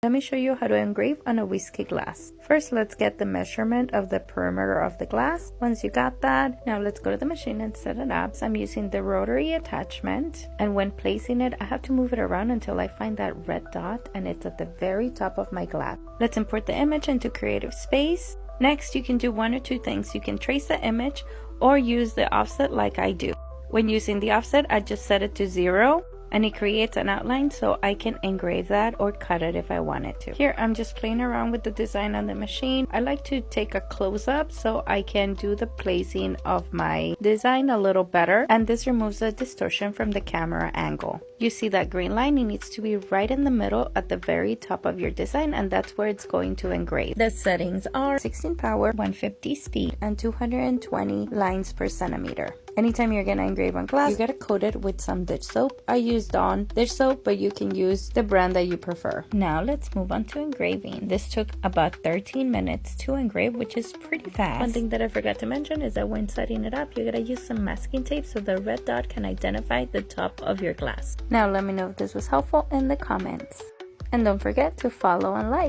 Let me show you how to engrave on a whiskey glass. First, let's get the measurement of the perimeter of the glass. Once you got that, now let's go to the machine and set it up. So I'm using the rotary attachment, and when placing it, I have to move it around until I find that red dot, and it's at the very top of my glass. Let's import the image into Creative Space. Next, you can do one or two things. You can trace the image or use the offset like I do. When using the offset, I just set it to 0. And it creates an outline so I can engrave that or cut it if I wanted to. Here I'm just playing around with the design on the machine. I like to take a close-up so I can do the placing of my design a little better, and this removes the distortion from the camera angle. You see that green line? It needs to be right in the middle at the very top of your design, and that's where it's going to engrave. The settings are 16 power, 150 speed, and 220 lines per centimeter. Anytime you're gonna engrave on glass, you gotta coat it with some dish soap. I use Dawn dish soap, but you can use the brand that you prefer. Now let's move on to engraving. This took about 13 minutes to engrave, which is pretty fast. One thing that I forgot to mention is that when setting it up, you gotta use some masking tape so the red dot can identify the top of your glass. Now let me know if this was helpful in the comments. And don't forget to follow and like.